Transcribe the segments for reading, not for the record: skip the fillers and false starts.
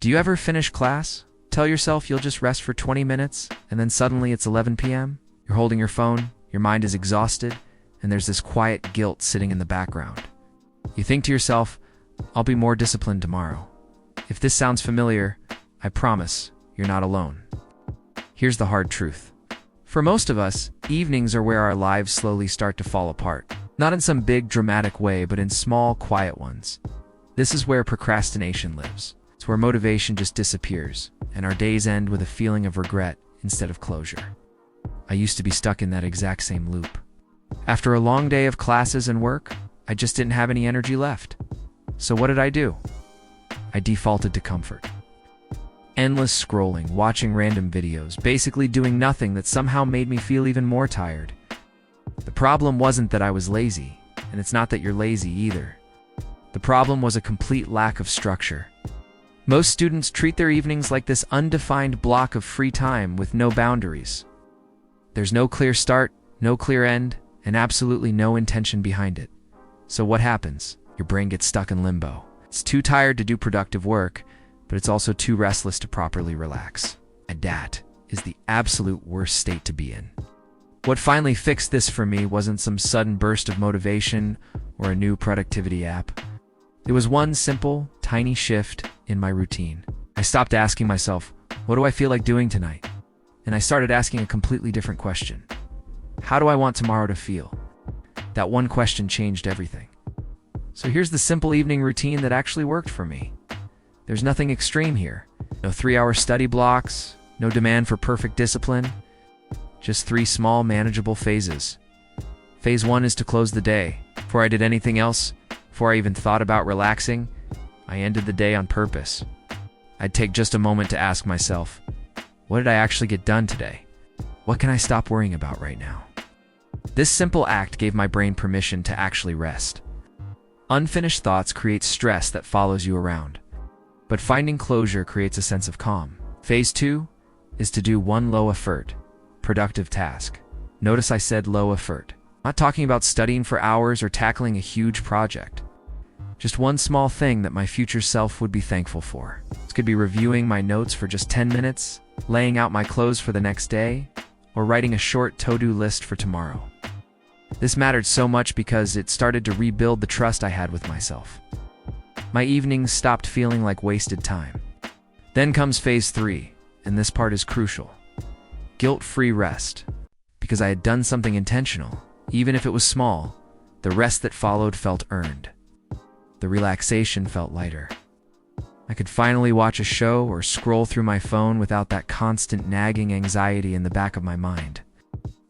Do you ever finish class, tell yourself you'll just rest for 20 minutes, and then suddenly it's 11 p.m.? You're holding your phone, your mind is exhausted, and there's this quiet guilt sitting in the background. You think to yourself, I'll be more disciplined tomorrow. If this sounds familiar, I promise you're not alone. Here's the hard truth. For most of us, evenings are where our lives slowly start to fall apart. Not in some big dramatic way, but in small, quiet ones. This is where procrastination lives. It's where motivation just disappears, and our days end with a feeling of regret instead of closure. I used to be stuck in that exact same loop. After a long day of classes and work, I just didn't have any energy left. So what did I do? I defaulted to comfort. Endless scrolling, watching random videos, basically doing nothing that somehow made me feel even more tired. The problem wasn't that I was lazy, and it's not that you're lazy either. The problem was a complete lack of structure. Most students treat their evenings like this undefined block of free time with no boundaries. There's no clear start, no clear end, and absolutely no intention behind it. So what happens? Your brain gets stuck in limbo. It's too tired to do productive work, but it's also too restless to properly relax. And that is the absolute worst state to be in. What finally fixed this for me wasn't some sudden burst of motivation or a new productivity app. It was one simple, tiny shift in my routine. I stopped asking myself, what do I feel like doing tonight? And I started asking a completely different question. How do I want tomorrow to feel? That one question changed everything. So here's the simple evening routine that actually worked for me. There's nothing extreme here. No 3-hour study blocks, no demand for perfect discipline. Just 3 small, manageable phases. Phase 1 is to close the day. Before I did anything else, before I even thought about relaxing, I ended the day on purpose. I'd take just a moment to ask myself, what did I actually get done today? What can I stop worrying about right now? This simple act gave my brain permission to actually rest. Unfinished thoughts create stress that follows you around. But finding closure creates a sense of calm. Phase 2 is to do one low-effort, productive task. Notice I said low effort. I'm not talking about studying for hours or tackling a huge project. Just one small thing that my future self would be thankful for. This could be reviewing my notes for just 10 minutes, laying out my clothes for the next day, or writing a short to-do list for tomorrow. This mattered so much because it started to rebuild the trust I had with myself. My evenings stopped feeling like wasted time. Then comes phase 3, and this part is crucial. Guilt-free rest. Because I had done something intentional, even if it was small, the rest that followed felt earned. The relaxation felt lighter. I could finally watch a show or scroll through my phone without that constant nagging anxiety in the back of my mind.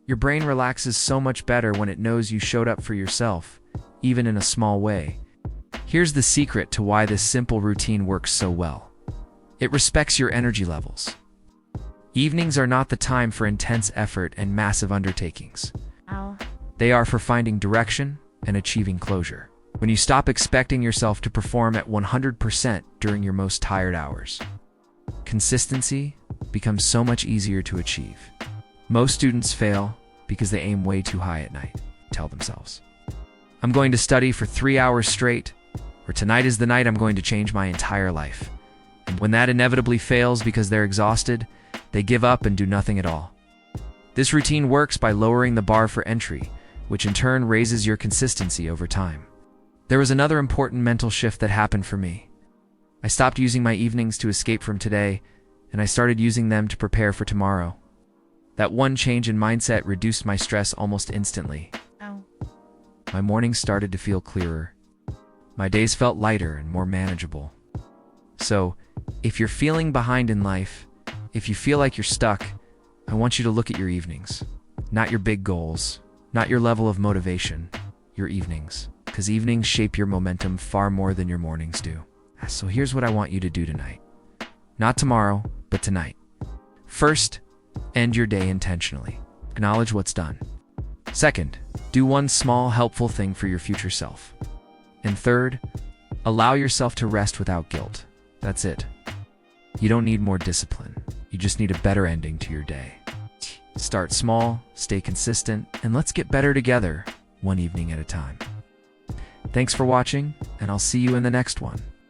Your brain relaxes so much better when it knows you showed up for yourself, even in a small way. Here's the secret to why this simple routine works so well. It respects your energy levels. Evenings are not the time for intense effort and massive undertakings. They are for finding direction and achieving closure. When you stop expecting yourself to perform at 100% during your most tired hours, consistency becomes so much easier to achieve. Most students fail because they aim way too high at night, tell themselves. I'm going to study for 3 hours straight, or tonight is the night I'm going to change my entire life. And when that inevitably fails because they're exhausted, they give up and do nothing at all. This routine works by lowering the bar for entry, which in turn raises your consistency over time. There was another important mental shift that happened for me. I stopped using my evenings to escape from today, and I started using them to prepare for tomorrow. That one change in mindset reduced my stress almost instantly. My mornings started to feel clearer. My days felt lighter and more manageable. So, if you're feeling behind in life, if you feel like you're stuck, I want you to look at your evenings. Not your big goals, not your level of motivation, your evenings. Because evenings shape your momentum far more than your mornings do. So here's what I want you to do tonight. Not tomorrow, but tonight. First, end your day intentionally. Acknowledge what's done. Second, do one small, helpful thing for your future self. And third, allow yourself to rest without guilt. That's it. You don't need more discipline. You just need a better ending to your day. Start small, stay consistent, and let's get better together, one evening at a time. Thanks for watching, and I'll see you in the next one.